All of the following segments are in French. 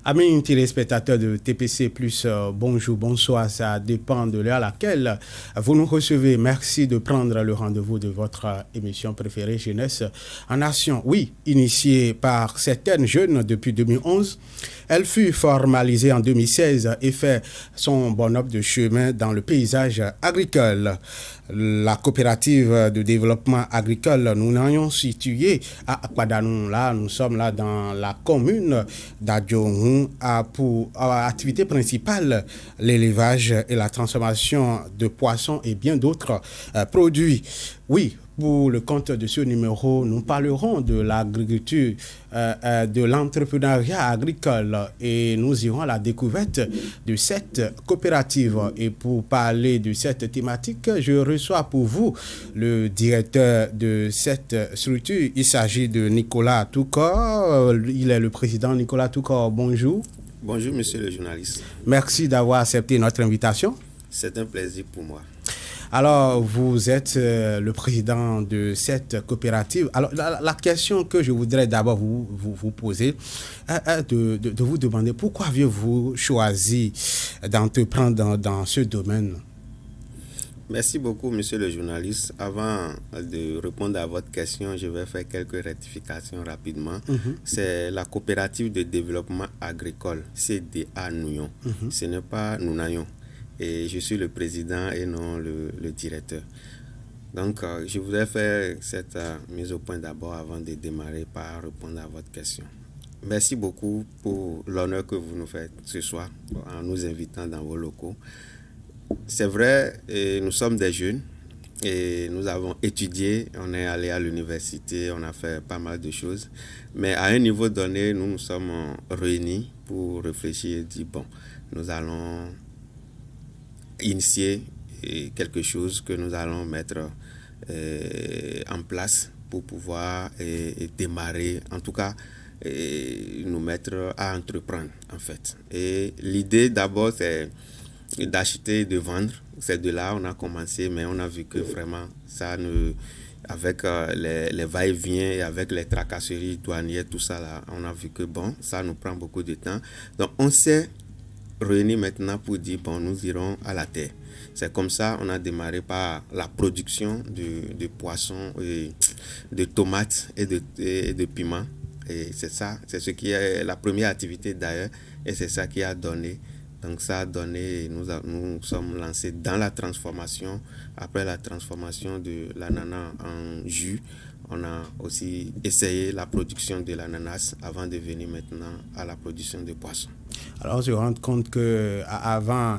Amis téléspectateurs de TPC+, bonjour, bonsoir, ça dépend de l'heure à laquelle vous nous recevez. Merci de prendre le rendez-vous de votre émission préférée Jeunesse en Action. Oui, initiée par certaines jeunes depuis 2011, elle fut formalisée en 2016 et fait son bonhomme de chemin dans le paysage agricole. La coopérative de développement agricole, nous l'ayons située à Akpadanou. Là, nous sommes là dans la commune d'Adjohou pour activité principale, l'élevage et la transformation de poissons et bien d'autres produits. Oui, pour le compte de ce numéro, nous parlerons de l'agriculture, de l'entrepreneuriat agricole et nous irons à la découverte de cette coopérative. Et pour parler de cette thématique, je reçois pour vous le directeur de cette structure. Il s'agit de Nicolas Toukor. Il est le président Nicolas Toukor. Bonjour. Bonjour, monsieur le journaliste. Merci d'avoir accepté notre invitation. C'est un plaisir pour moi. Alors, vous êtes le président de cette coopérative. Alors, la question que je voudrais d'abord vous poser est de vous demander pourquoi avez-vous choisi d'entreprendre dans ce domaine? Merci beaucoup, monsieur le journaliste. Avant de répondre à votre question, je vais faire quelques rectifications rapidement. C'est la coopérative de développement agricole, CDA Nouyon. Ce n'est pas Nounayon. Et je suis le président et non le directeur. Donc, je voudrais faire cette mise au point d'abord avant de démarrer par répondre à votre question. Merci beaucoup pour l'honneur que vous nous faites ce soir en nous invitant dans vos locaux. C'est vrai, nous sommes des jeunes et nous avons étudié, on est allé à l'université, on a fait pas mal de choses. Mais à un niveau donné, nous nous sommes réunis pour réfléchir et dire, bon, nous allons initier quelque chose que nous allons mettre en place pour pouvoir démarrer, en tout cas nous mettre à entreprendre en fait. Et l'idée d'abord c'est d'acheter et de vendre. C'est de là on a commencé, mais on a vu que vraiment ça ne... avec les va-et-vient et avec les tracasseries douanières, tout ça là, on a vu que bon, ça nous prend beaucoup de temps. Donc on s'est réunis maintenant pour dire bon, nous irons à la terre. C'est comme ça on a démarré par la production de poissons, et de tomates et de piments. Et c'est ça, c'est ce qui est la première activité d'ailleurs, et c'est ça qui a donné. Donc ça a donné, nous sommes lancés dans la transformation. Après la transformation de l'ananas en jus, on a aussi essayé la production de l'ananas avant de venir maintenant à la production de poissons. Alors, je me rends compte qu'avant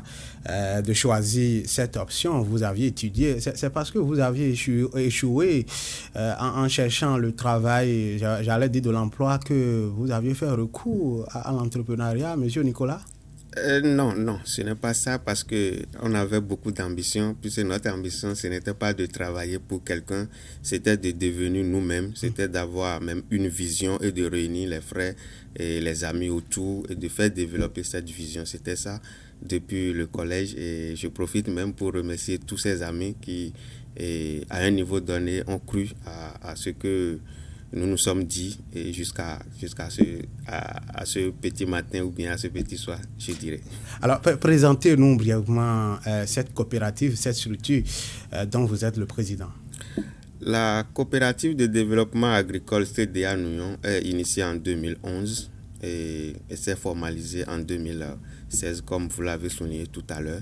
de choisir cette option, vous aviez étudié. C'est parce que vous aviez échoué en cherchant le travail, j'allais dire de l'emploi, que vous aviez fait recours à l'entrepreneuriat, monsieur Nicolas? Non, ce n'est pas ça parce qu'on avait beaucoup d'ambition. Puisque notre ambition, ce n'était pas de travailler pour quelqu'un, c'était de devenir nous-mêmes, c'était d'avoir même une vision et de réunir les frères et les amis autour et de faire développer cette vision. C'était ça depuis le collège et je profite même pour remercier tous ces amis qui, à un niveau donné, ont cru à ce que nous nous sommes dit et jusqu'à ce petit matin ou bien à ce petit soir, je dirais. Alors, présentez-nous brièvement cette coopérative, cette structure dont vous êtes le président. La coopérative de développement agricole CDA Nouyon est initiée en 2011 et s'est formalisée en 2016, comme vous l'avez souligné tout à l'heure.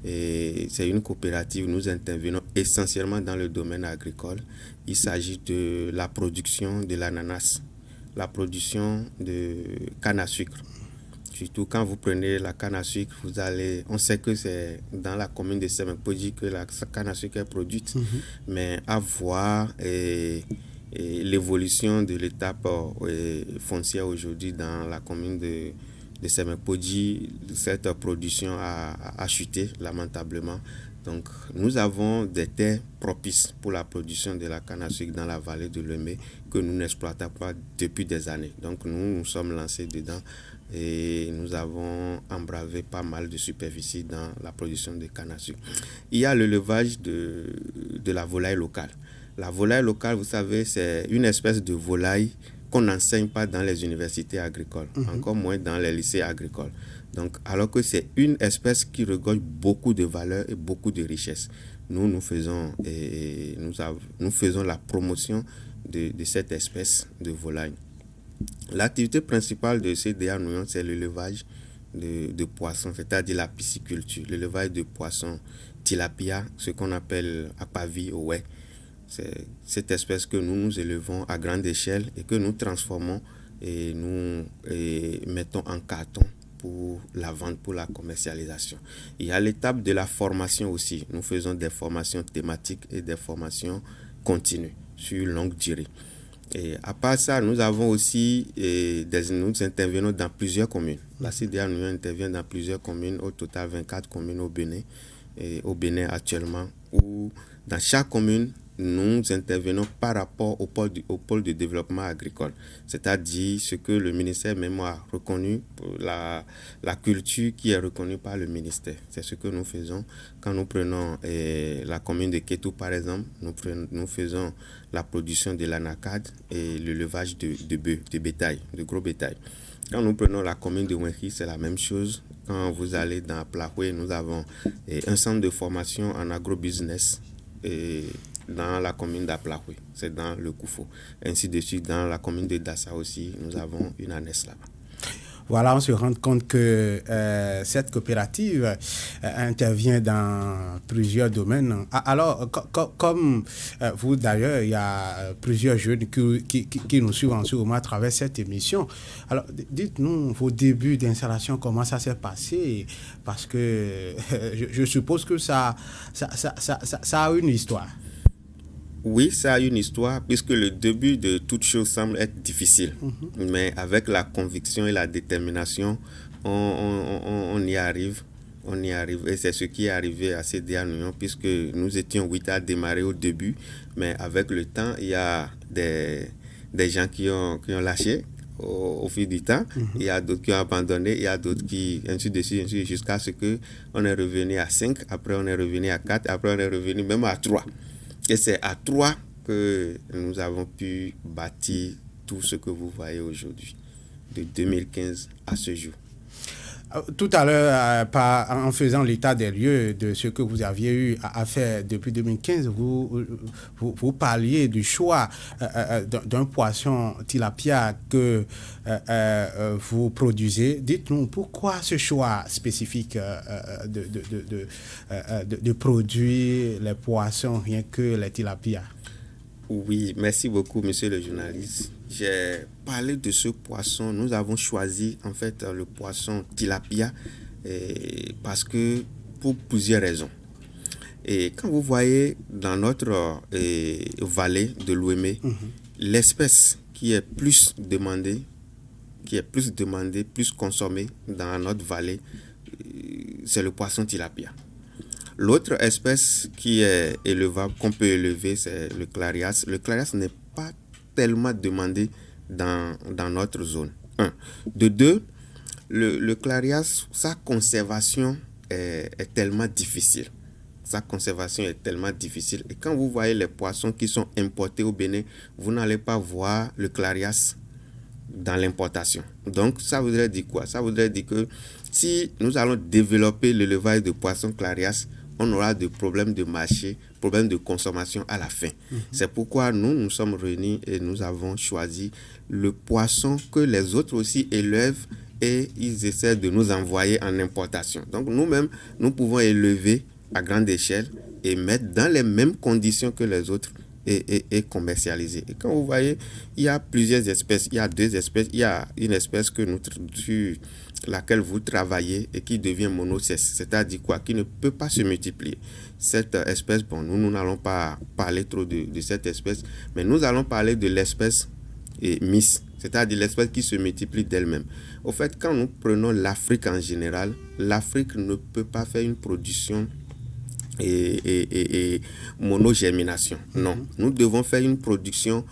Et c'est une coopérative, nous intervenons essentiellement dans le domaine agricole. Il s'agit de la production de l'ananas, la production de canne à sucre. Surtout quand vous prenez la canne à sucre, on sait que c'est dans la commune de Semenpodji que la canne à sucre est produite, mais à voir l'évolution de l'étape foncière aujourd'hui dans la commune de Semenpodji, cette production a chuté lamentablement. Donc, nous avons des terres propices pour la production de la canne à sucre dans la vallée de Lemé que nous n'exploitons pas depuis des années. Donc, nous sommes lancés dedans et nous avons embravé pas mal de superficie dans la production de canne à sucre. Il y a l'élevage de la volaille locale. La volaille locale, vous savez, c'est une espèce de volaille qu'on n'enseigne pas dans les universités agricoles, encore moins dans les lycées agricoles. Donc, alors que c'est une espèce qui regorge beaucoup de valeurs et beaucoup de richesses. Nous faisons la promotion de cette espèce de volaille. L'activité principale de CDA Nouillon, c'est l'élevage de poissons, c'est-à-dire la pisciculture, l'élevage de poissons tilapia, ce qu'on appelle apavi au wet. C'est cette espèce que nous élevons à grande échelle et que nous transformons et nous mettons en carton pour la vente, pour la commercialisation. Il y a l'étape de la formation aussi. Nous faisons des formations thématiques et des formations continues sur longue durée. Et à part ça, nous avons aussi, nous intervenons dans plusieurs communes. La CDA nous intervient dans plusieurs communes, au total 24 communes au Bénin actuellement, où dans chaque commune, nous intervenons par rapport au pôle de développement agricole, c'est-à-dire ce que le ministère même a reconnu, la culture qui est reconnue par le ministère. C'est ce que nous faisons. Quand nous prenons la commune de Kétou, par exemple, nous faisons la production de l'anacade et l'élevage de bœufs, de bétail, de gros bétail. Quand nous prenons la commune de Wenki, c'est la même chose. Quand vous allez dans Plahoué, nous avons un centre de formation en agrobusiness dans la commune d'Aplahoué, c'est dans le Koufo. Ainsi de suite, dans la commune de Dassa aussi, nous avons une ANES là-bas. Voilà, on se rend compte que cette coopérative intervient dans plusieurs domaines. Alors, comme vous d'ailleurs, il y a plusieurs jeunes qui nous suivent en ce moment à travers cette émission. Alors, dites-nous vos débuts d'installation, comment ça s'est passé, parce que je suppose que ça a une histoire. Oui, ça a une histoire, puisque le début de toute chose semble être difficile. Mais avec la conviction et la détermination, on y arrive. On y arrive. Et c'est ce qui est arrivé à CDA Nouillon, puisque nous étions 8 à démarrer au début. Mais avec le temps, il y a des gens qui ont lâché au fil du temps. Il y a d'autres qui ont abandonné. Il y a d'autres qui, ainsi de suite, jusqu'à ce qu'on est revenu à 5. Après, on est revenu à 4. Après, on est revenu même à 3. Et c'est à 3 que nous avons pu bâtir tout ce que vous voyez aujourd'hui, de 2015 à ce jour. Tout à l'heure, en faisant l'état des lieux de ce que vous aviez eu à faire depuis 2015, vous parliez du choix d'un poisson tilapia que vous produisez. Dites-nous, pourquoi ce choix spécifique de produire les poissons rien que les tilapias? Oui, merci beaucoup, monsieur le journaliste. J'ai parlé de ce poisson. Nous avons choisi en fait le poisson tilapia parce que pour plusieurs raisons. Et quand vous voyez dans notre vallée de l'Ouémé, l'espèce qui est plus demandée, plus consommée dans notre vallée, c'est le poisson tilapia. L'autre espèce qui est élevable, qu'on peut élever, c'est le clarias. Le clarias n'est pas tellement demandé dans notre zone. De deux, le clarias, sa conservation est tellement difficile. Et quand vous voyez les poissons qui sont importés au Bénin, vous n'allez pas voir le clarias dans l'importation. Donc, ça voudrait dire quoi? Ça voudrait dire que si nous allons développer l'élevage de poissons clarias, on aura des problèmes de marché, problèmes de consommation à la fin. C'est pourquoi nous sommes réunis et nous avons choisi le poisson que les autres aussi élèvent et ils essaient de nous envoyer en importation. Donc nous-mêmes, nous pouvons élever à grande échelle et mettre dans les mêmes conditions que les autres et commercialiser. Et quand vous voyez, il y a plusieurs espèces. Il y a 2 espèces. Il y a une espèce sur laquelle vous travaillez et qui devient monocèse, c'est-à-dire quoi, qui ne peut pas se multiplier. Cette espèce, bon, nous n'allons pas parler trop de cette espèce, mais nous allons parler de l'espèce Miss, c'est-à-dire l'espèce qui se multiplie d'elle-même. Au fait, quand nous prenons l'Afrique en général, l'Afrique ne peut pas faire une production et monogémination. Non, nous devons faire une production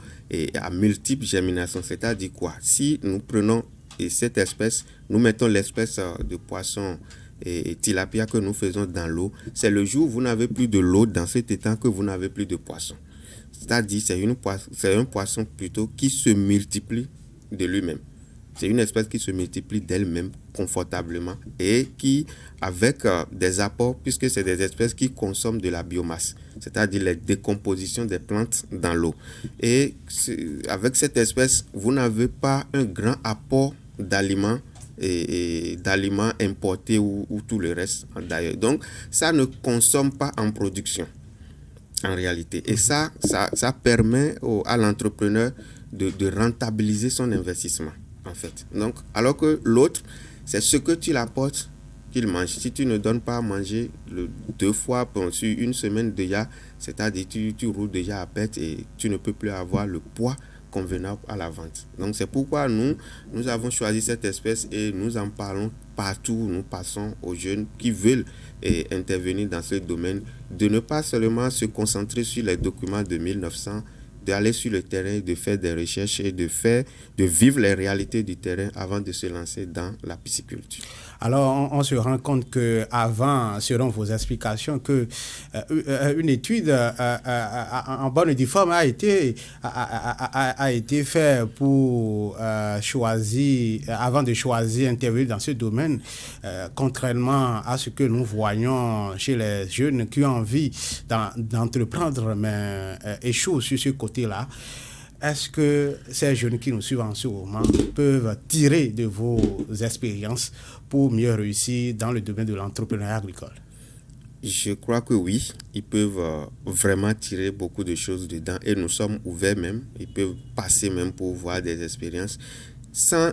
à multiples géminations, c'est-à-dire quoi? Si nous prenons cette espèce, nous mettons l'espèce de poisson et tilapia que nous faisons dans l'eau, c'est le jour où vous n'avez plus de l'eau dans cet étang que vous n'avez plus de poisson. C'est-à-dire c'est un poisson plutôt qui se multiplie de lui-même. C'est une espèce qui se multiplie d'elle-même confortablement et qui, avec des apports, puisque c'est des espèces qui consomment de la biomasse, c'est-à-dire la décomposition des plantes dans l'eau. Et avec cette espèce, vous n'avez pas un grand apport d'aliments et d'aliments importés ou tout le reste d'ailleurs. Donc, ça ne consomme pas en production en réalité. Et ça permet à l'entrepreneur de rentabiliser son investissement. En fait. Donc, alors que l'autre, c'est ce que tu l'apportes qu'il mange. Si tu ne donnes pas à manger 2 fois sur une semaine déjà, c'est-à-dire tu roules déjà à perte et tu ne peux plus avoir le poids convenable à la vente. Donc, c'est pourquoi nous avons choisi cette espèce et nous en parlons partout. Nous passons aux jeunes qui veulent intervenir dans ce domaine, de ne pas seulement se concentrer sur les documents de 1900, d'aller sur le terrain, de faire des recherches et de vivre les réalités du terrain avant de se lancer dans la pisciculture. Alors, on se rend compte qu'avant, selon vos explications, une étude en bonne et due forme a été faite pour choisir, avant de choisir intervenir dans ce domaine, contrairement à ce que nous voyons chez les jeunes qui ont envie d'entreprendre, mais échouent sur ce côté-là. Est-ce que ces jeunes qui nous suivent en ce moment peuvent tirer de vos expériences pour mieux réussir dans le domaine de l'entrepreneuriat agricole? Je crois que oui, ils peuvent vraiment tirer beaucoup de choses dedans et nous sommes ouverts même. Ils peuvent passer même pour voir des expériences. Sans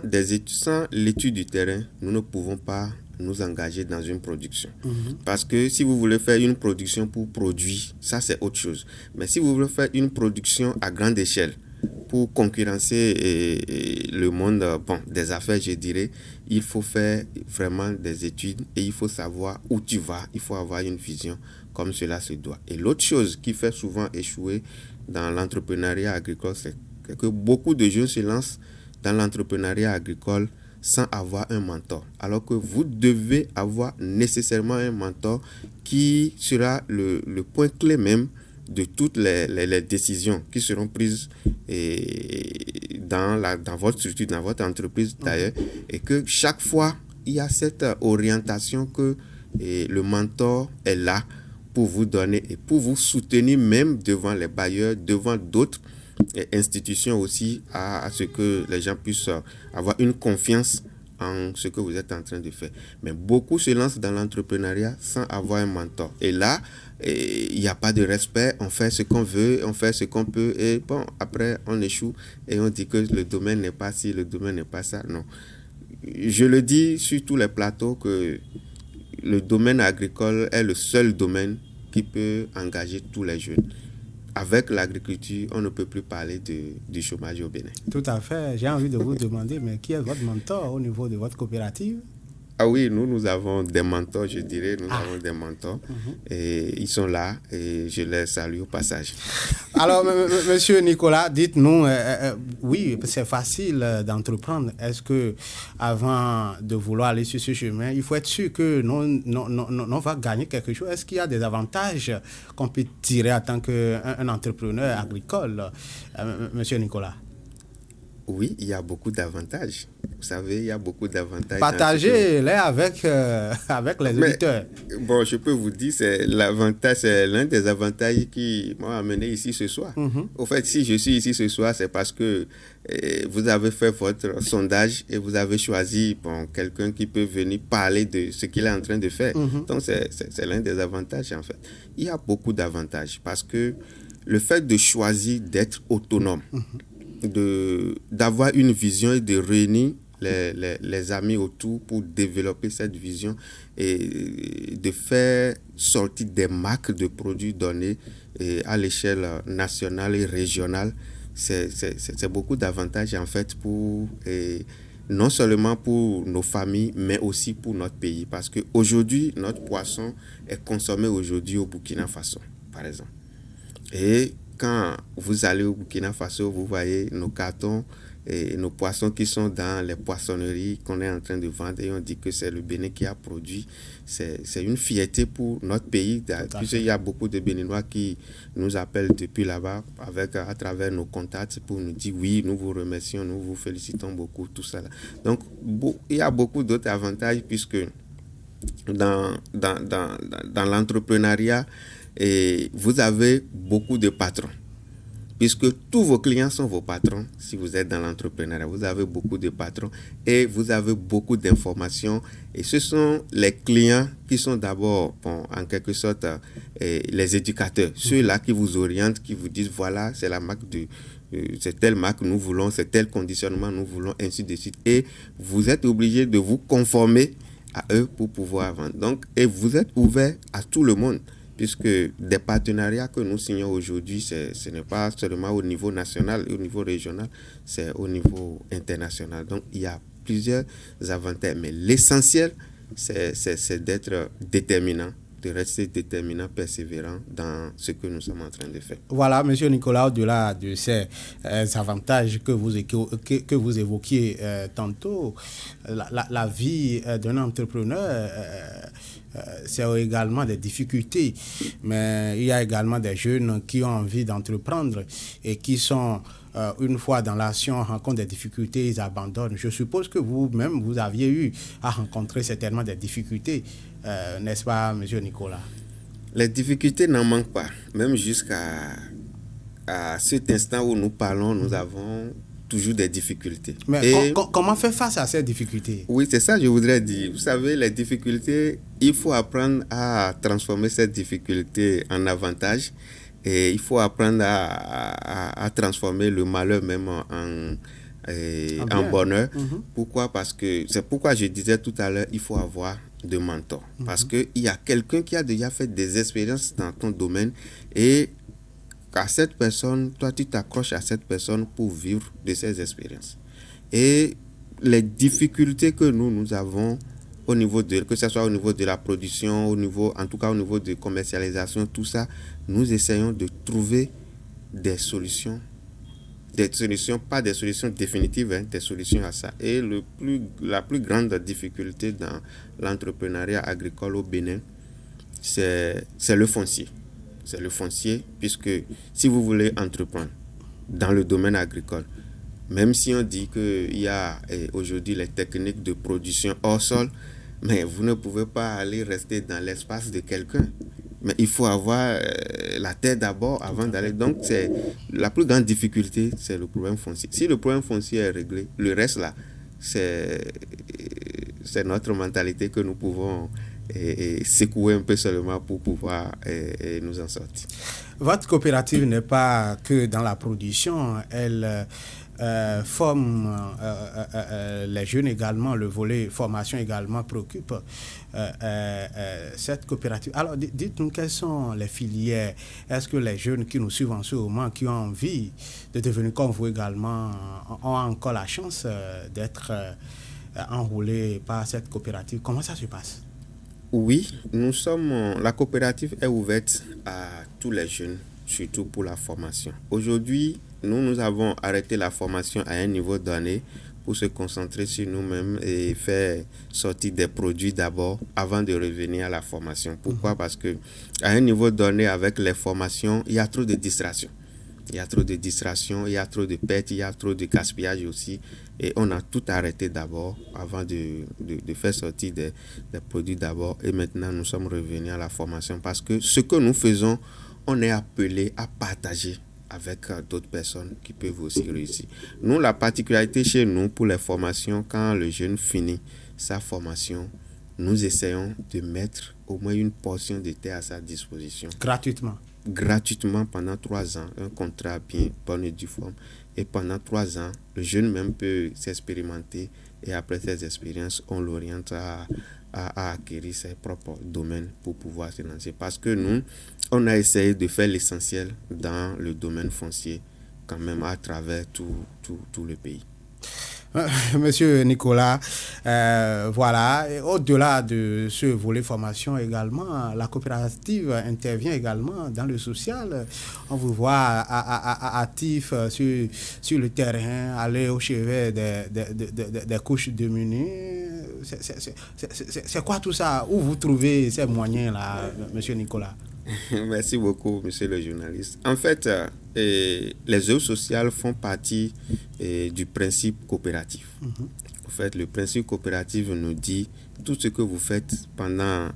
l'étude du terrain, nous ne pouvons pas nous engager dans une production. Parce que si vous voulez faire une production pour produire, ça c'est autre chose. Mais si vous voulez faire une production à grande échelle, pour concurrencer le monde des affaires, je dirais, il faut faire vraiment des études et il faut savoir où tu vas. Il faut avoir une vision comme cela se doit. Et l'autre chose qui fait souvent échouer dans l'entrepreneuriat agricole, c'est que beaucoup de jeunes se lancent dans l'entrepreneuriat agricole sans avoir un mentor. Alors que vous devez avoir nécessairement un mentor qui sera le point clé même de toutes les décisions qui seront prises dans votre structure, dans votre entreprise d'ailleurs, et que chaque fois, il y a cette orientation que le mentor est là pour vous donner et pour vous soutenir même devant les bailleurs, devant d'autres institutions aussi, à ce que les gens puissent avoir une confiance en ce que vous êtes en train de faire. Mais beaucoup se lancent dans l'entrepreneuriat sans avoir un mentor. Et là, il n'y a pas de respect, on fait ce qu'on veut, on fait ce qu'on peut, et bon, après on échoue et on dit que le domaine n'est pas ci, le domaine n'est pas ça. Non. Je le dis sur tous les plateaux que le domaine agricole est le seul domaine qui peut engager tous les jeunes. Avec l'agriculture, on ne peut plus parler du chômage au Bénin. Tout à fait. J'ai envie de vous demander, mais qui est votre mentor au niveau de votre coopérative? Ah oui, nous avons des mentors, je dirais. Nous avons des mentors. Et ils sont là et je les salue au passage. Alors, monsieur Nicolas, dites-nous, oui, c'est facile d'entreprendre. Est-ce que avant de vouloir aller sur ce chemin, il faut être sûr que on va gagner quelque chose? Est-ce qu'il y a des avantages qu'on peut tirer en tant qu'un entrepreneur agricole, monsieur Nicolas? Oui, il y a beaucoup d'avantages. Vous savez, il y a beaucoup d'avantages. Partagez-les avec les auditeurs. Bon, je peux vous dire, c'est l'un des avantages qui m'a amené ici ce soir. Au fait, si je suis ici ce soir, c'est parce que vous avez fait votre sondage et vous avez choisi quelqu'un qui peut venir parler de ce qu'il est en train de faire. Donc, c'est l'un des avantages, en fait. Il y a beaucoup d'avantages parce que le fait de choisir d'être autonome, d'avoir une vision et de réunir les amis autour pour développer cette vision et de faire sortir des marques de produits donnés à l'échelle nationale et régionale, c'est beaucoup d'avantages en fait non seulement pour nos familles, mais aussi pour notre pays. Parce qu'aujourd'hui, notre poisson est consommé aujourd'hui au Burkina Faso, par exemple. Et quand vous allez au Burkina Faso, vous voyez nos cartons nos poissons qui sont dans les poissonneries qu'on est en train de vendre et on dit que c'est le Bénin qui a produit. C'est une fierté pour notre pays, puisqu'il y a beaucoup de Béninois qui nous appellent depuis là-bas à travers nos contacts pour nous dire oui, nous vous remercions, nous vous félicitons beaucoup, tout ça. Donc, il y a beaucoup d'autres avantages puisque dans l'entrepreneuriat, vous avez beaucoup de patrons. Puisque tous vos clients sont vos patrons, si vous êtes dans l'entrepreneuriat, vous avez beaucoup de patrons et vous avez beaucoup d'informations. Et ce sont les clients qui sont d'abord, en quelque sorte, les éducateurs. Ceux-là qui vous orientent, qui vous disent, voilà, c'est la marque c'est telle marque nous voulons, c'est tel conditionnement nous voulons, ainsi de suite. Et vous êtes obligé de vous conformer à eux pour pouvoir vendre. Donc, et vous êtes ouvert à tout le monde. Puisque des partenariats que nous signons aujourd'hui, ce n'est pas seulement au niveau national et au niveau régional, c'est au niveau international. Donc, il y a plusieurs avantages. Mais l'essentiel, c'est d'être déterminant, de rester déterminant, persévérant dans ce que nous sommes en train de faire. Voilà, M. Nicolas, au-delà de ces avantages que vous évoquiez tantôt, la vie d'un entrepreneur, c'est également des difficultés, mais il y a également des jeunes qui ont envie d'entreprendre et qui sont, une fois dans l'action, rencontrent des difficultés, ils abandonnent. Je suppose que vous-même, vous aviez eu à rencontrer certainement des difficultés, n'est-ce pas, M. Nicolas? Les difficultés n'en manquent pas. Même jusqu'à cet instant où nous parlons, nous avons toujours des difficultés. Mais comment faire face à ces difficultés? Oui, c'est ça que je voudrais dire. Vous savez, les difficultés, il faut apprendre à transformer ces difficultés en avantage et il faut apprendre à transformer le malheur même en bonheur. Pourquoi? Parce que c'est pourquoi je disais tout à l'heure, il faut avoir de mentors. Parce qu'il y a quelqu'un qui a déjà fait des expériences dans ton domaine et à cette personne, toi tu t'accroches à cette personne pour vivre de ces expériences. Et les difficultés que nous avons au niveau que ce soit au niveau de la production, en tout cas au niveau de commercialisation, tout ça, nous essayons de trouver des solutions, pas des solutions définitives, des solutions à ça. Et la plus grande difficulté dans l'entrepreneuriat agricole au Bénin, c'est le foncier. C'est le foncier, puisque si vous voulez entreprendre dans le domaine agricole, même si on dit qu'il y a aujourd'hui les techniques de production hors sol, mais vous ne pouvez pas aller rester dans l'espace de quelqu'un. Mais il faut avoir la terre d'abord avant d'aller. Donc, c'est la plus grande difficulté, c'est le problème foncier. Si le problème foncier est réglé, le reste là, c'est notre mentalité que nous pouvons secouer un peu seulement pour pouvoir nous en sortir. Votre coopérative n'est pas que dans la production, elle forme les jeunes également, le volet formation également préoccupe cette coopérative. Alors dites-nous quelles sont les filières. Est-ce que les jeunes qui nous suivent en ce moment, qui ont envie de devenir comme vous également, ont encore la chance d'être enrôlés par cette coopérative? Comment ça se passe? Oui, la coopérative est ouverte à tous les jeunes, surtout pour la formation. Aujourd'hui, nous avons arrêté la formation à un niveau donné pour se concentrer sur nous-mêmes et faire sortir des produits d'abord avant de revenir à la formation. Pourquoi? Parce que à un niveau donné, avec les formations, il y a trop de distractions. Il y a trop de distractions, il y a trop de pertes, il y a trop de gaspillage aussi. Et on a tout arrêté d'abord avant de faire sortir des produits d'abord. Et maintenant, nous sommes revenus à la formation parce que ce que nous faisons, on est appelé à partager avec d'autres personnes qui peuvent aussi réussir. Nous, la particularité chez nous pour les formations, quand le jeune finit sa formation, nous essayons de mettre au moins une portion de terre à sa disposition. Gratuitement pendant 3 ans, un contrat bien bonne et due forme. Et pendant 3 ans, le jeune même peut s'expérimenter et après ces expériences, on l'oriente à acquérir ses propres domaines pour pouvoir se lancer. Parce que nous, on a essayé de faire l'essentiel dans le domaine foncier quand même à travers tout le pays. Monsieur Nicolas, voilà, et au-delà de ce volet formation également, la coopérative intervient également dans le social. On vous voit actif sur le terrain, aller au chevet des couches démunies. C'est quoi tout ça? Où vous trouvez ces moyens-là, monsieur Nicolas? Merci beaucoup, monsieur le journaliste. En fait, les œuvres sociales font partie du principe coopératif. En fait, le principe coopératif nous dit tout ce que vous faites pendant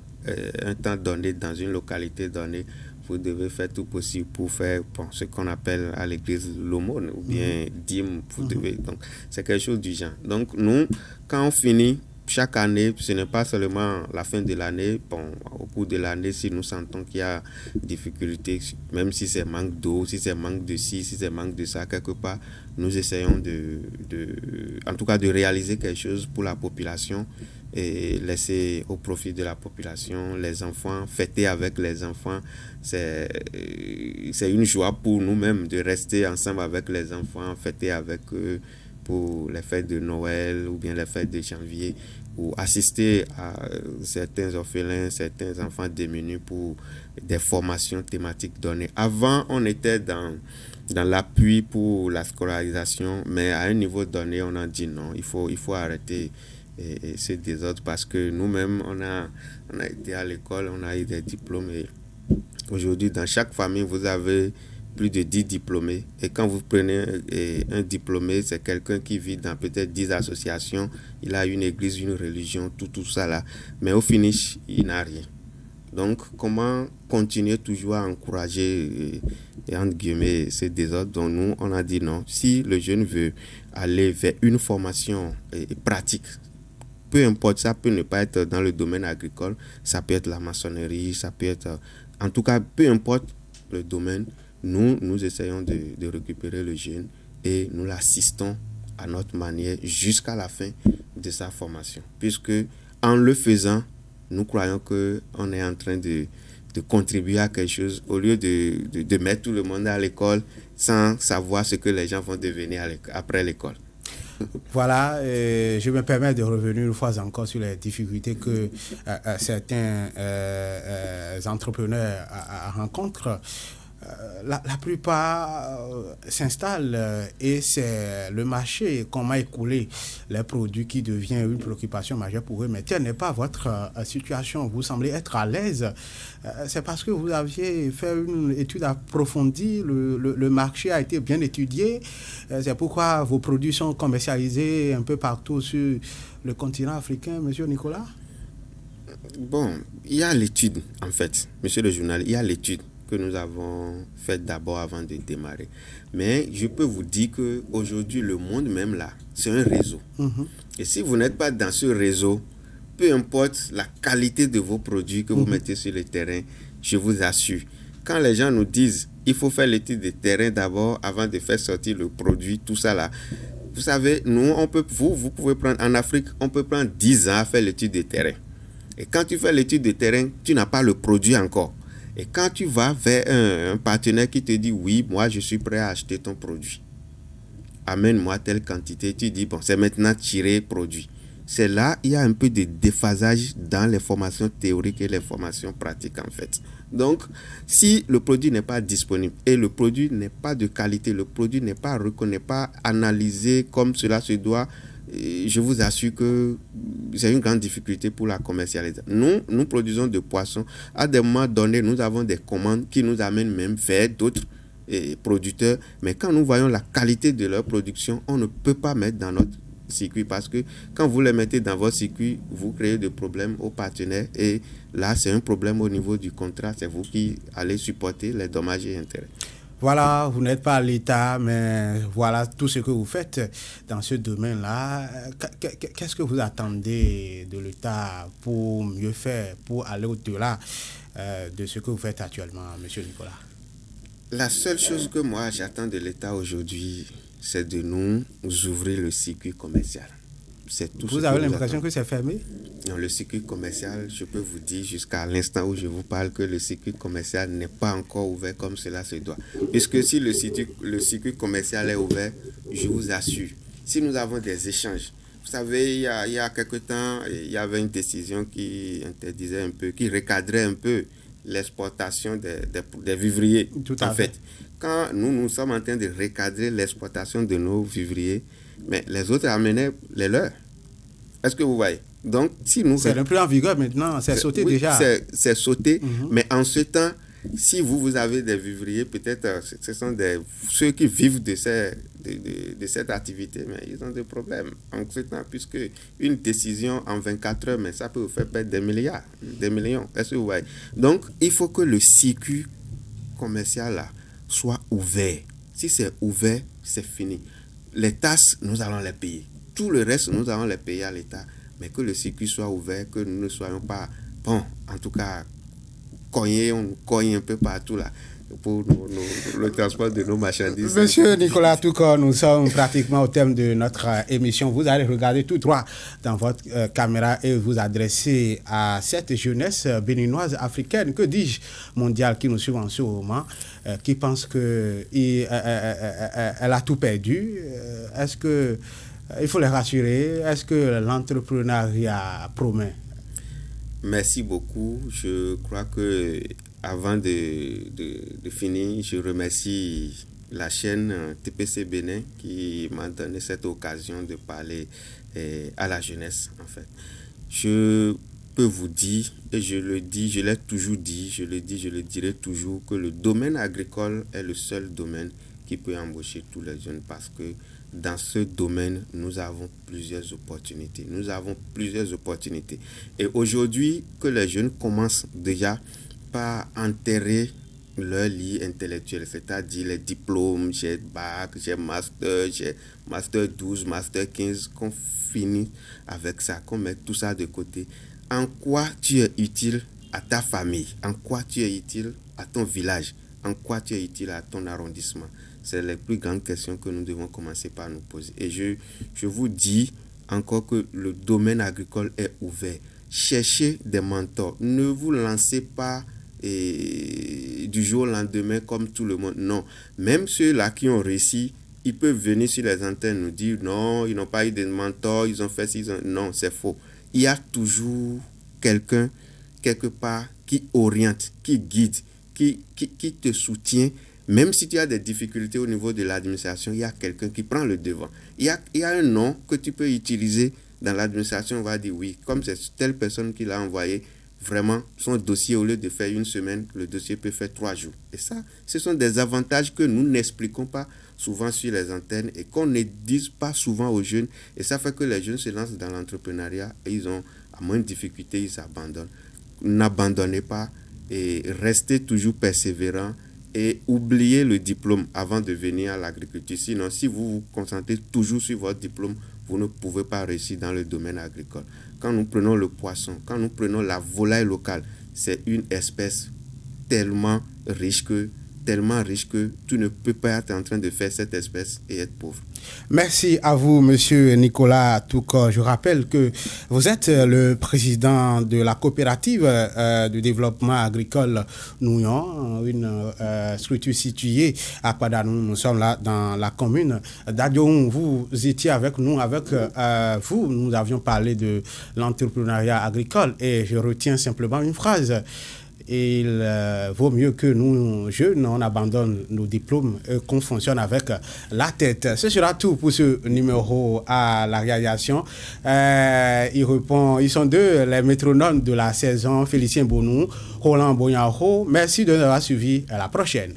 un temps donné dans une localité donnée, vous devez faire tout possible pour faire ce qu'on appelle à l'église l'aumône ou bien dîme. Donc, c'est quelque chose du genre. Donc, nous, quand on finit chaque année, ce n'est pas seulement la fin de l'année. Au cours de l'année, si nous sentons qu'il y a difficulté, même si c'est manque d'eau, si c'est manque de ci, si c'est manque de ça, quelque part, nous essayons en tout cas de réaliser quelque chose pour la population et laisser au profit de la population, les enfants, fêter avec les enfants. C'est une joie pour nous-mêmes de rester ensemble avec les enfants, fêter avec eux, pour les fêtes de Noël ou bien les fêtes de janvier, ou assister à certains orphelins, certains enfants démunis pour des formations thématiques données. Avant, on était dans l'appui pour la scolarisation, mais à un niveau donné, on a dit non, il faut arrêter ce désordre parce que nous-mêmes, on a été à l'école, on a eu des diplômes et aujourd'hui, dans chaque famille, vous avez plus de 10 diplômés. Et quand vous prenez un diplômé, c'est quelqu'un qui vit dans peut-être 10 associations. Il a une église, une religion, tout ça là. Mais au finish, il n'a rien. Donc, comment continuer toujours à encourager, entre guillemets, ces désordres dont nous, on a dit non. Si le jeune veut aller vers une formation pratique, peu importe, ça peut ne pas être dans le domaine agricole, ça peut être la maçonnerie, ça peut être... En tout cas, peu importe le domaine, nous essayons de récupérer le jeune et nous l'assistons à notre manière jusqu'à la fin de sa formation. Puisque en le faisant, nous croyons qu'on est en train de contribuer à quelque chose au lieu de mettre tout le monde à l'école sans savoir ce que les gens vont devenir après l'école. Voilà, je me permets de revenir une fois encore sur les difficultés que certains entrepreneurs rencontrent. La plupart s'installent et c'est le marché, comment écouler les produits qui devient une préoccupation majeure pour eux. Mais telle n'est pas votre situation. Vous semblez être à l'aise. C'est parce que vous aviez fait une étude approfondie. Le marché a été bien étudié. C'est pourquoi vos produits sont commercialisés un peu partout sur le continent africain, monsieur Nicolas. Bon, il y a l'étude, en fait, monsieur le journaliste, il y a l'étude que nous avons fait d'abord avant de démarrer. Mais je peux vous dire qu'aujourd'hui, le monde même là, c'est un réseau. Et si vous n'êtes pas dans ce réseau, peu importe la qualité de vos produits que vous mettez sur le terrain, je vous assure, quand les gens nous disent il faut faire l'étude de terrain d'abord avant de faire sortir le produit, tout ça là, vous savez, nous, vous pouvez prendre, en Afrique, on peut prendre 10 ans à faire l'étude de terrain. Et quand tu fais l'étude de terrain, tu n'as pas le produit encore. Et quand tu vas vers un partenaire qui te dit oui, moi je suis prêt à acheter ton produit, amène-moi telle quantité, tu dis bon, c'est maintenant tiré produit. C'est là, il y a un peu de déphasage dans les formations théoriques et les formations pratiques en fait. Donc, si le produit n'est pas disponible et le produit n'est pas de qualité, le produit n'est pas reconnu, n'est pas analysé comme cela se doit, je vous assure que c'est une grande difficulté pour la commercialisation. Nous produisons de poissons. À des moments donnés, nous avons des commandes qui nous amènent même vers d'autres producteurs. Mais quand nous voyons la qualité de leur production, on ne peut pas mettre dans notre circuit parce que quand vous les mettez dans votre circuit, vous créez des problèmes aux partenaires et là, c'est un problème au niveau du contrat. C'est vous qui allez supporter les dommages et intérêts. Voilà, vous n'êtes pas à l'État, mais voilà tout ce que vous faites dans ce domaine-là. Qu'est-ce que vous attendez de l'État pour mieux faire, pour aller au-delà de ce que vous faites actuellement, monsieur Nicolas? La seule chose que moi j'attends de l'État aujourd'hui, c'est de nous ouvrir le circuit commercial. C'est tout. Vous avez l'impression que c'est fermé? Non, le circuit commercial, je peux vous dire jusqu'à l'instant où je vous parle que le circuit commercial n'est pas encore ouvert comme cela se doit. Puisque si le circuit commercial est ouvert, je vous assure, si nous avons des échanges, vous savez, il y a quelque temps, il y avait une décision qui interdisait un peu, qui recadrait un peu l'exportation des vivriers. Tout à fait. Quand nous sommes en train de recadrer l'exportation de nos vivriers, mais les autres amenaient les leurs. Est-ce que vous voyez? Donc, si nous... C'est plus en vigueur maintenant, c'est sauté déjà. C'est sauté, mais en ce temps, si vous avez des vivriers, peut-être ce sont ceux qui vivent de cette activité, mais ils ont des problèmes en ce temps, puisque une décision en 24 heures, mais ça peut vous faire perdre des milliards, des millions. Est-ce que vous voyez? Donc, il faut que le circuit commercial là soit ouvert. Si c'est ouvert, c'est fini. Les tasses, nous allons les payer. Tout le reste, nous allons les payer à l'État, mais que le circuit soit ouvert, que nous ne soyons pas, en tout cas, on cogne un peu partout là pour le transport de nos marchandises. Monsieur Nicolas Touko, nous sommes pratiquement au terme de notre émission. Vous allez regarder tout droit dans votre caméra et vous adresser à cette jeunesse béninoise, africaine, que dis-je, mondiale, qui nous suit en ce moment, qui pense qu'elle a tout perdu. Est-ce que il faut les rassurer? Est-ce que l'entrepreneuriat promet? Merci beaucoup. Je crois que avant de finir, je remercie la chaîne TPC Bénin qui m'a donné cette occasion de parler à la jeunesse, en fait. Je peux vous dire, et je le dis, je l'ai toujours dit, je le dirai toujours, que le domaine agricole est le seul domaine qui peut embaucher tous les jeunes, parce que dans ce domaine, nous avons plusieurs opportunités. Et aujourd'hui, que les jeunes commencent déjà par enterrer leur lit intellectuel, c'est-à-dire les diplômes, j'ai bac, j'ai master 12, master 15, qu'on finit avec ça, qu'on met tout ça de côté. En quoi tu es utile à ta famille? En quoi tu es utile à ton village? En quoi tu es utile à ton arrondissement? C'est les plus grandes questions que nous devons commencer par nous poser. Et je vous dis encore que le domaine agricole est ouvert. Cherchez des mentors. Ne vous lancez pas du jour au lendemain comme tout le monde. Non. Même ceux-là qui ont réussi, ils peuvent venir sur les antennes nous dire non, ils n'ont pas eu de mentors, ils ont fait ci, non, c'est faux. Il y a toujours quelqu'un, quelque part, qui oriente, qui guide, qui te soutient. Même si tu as des difficultés au niveau de l'administration, il y a quelqu'un qui prend le devant. Il y a un nom que tu peux utiliser dans l'administration. On va dire oui, comme c'est telle personne qui l'a envoyé, vraiment, son dossier, au lieu de faire une semaine, le dossier peut faire 3 jours. Et ça, ce sont des avantages que nous n'expliquons pas souvent sur les antennes et qu'on ne dise pas souvent aux jeunes. Et ça fait que les jeunes se lancent dans l'entrepreneuriat et ils ont, à moins de difficultés, ils abandonnent. N'abandonnez pas et restez toujours persévérants. Et oubliez le diplôme avant de venir à l'agriculture. Sinon, si vous vous concentrez toujours sur votre diplôme, vous ne pouvez pas réussir dans le domaine agricole. Quand nous prenons le poisson, quand nous prenons la volaille locale, c'est une espèce tellement riche que tu ne peux pas être en train de faire cette espèce et être pauvre. Merci à vous, monsieur Nicolas Touko. Je rappelle que vous êtes le président de la coopérative de développement agricole Nouyon, une structure située à Padanou. Nous sommes là dans la commune d'Adioun. Vous étiez avec nous, nous avions parlé de l'entrepreneuriat agricole et je retiens simplement une phrase. Il vaut mieux que nous, jeunes, on abandonne nos diplômes et qu'on fonctionne avec la tête. Ce sera tout pour ce numéro à la réalisation. Ils sont deux, les métronomes de la saison, Félicien Bonou, Roland Bognaro. Merci de nous avoir suivis. À la prochaine.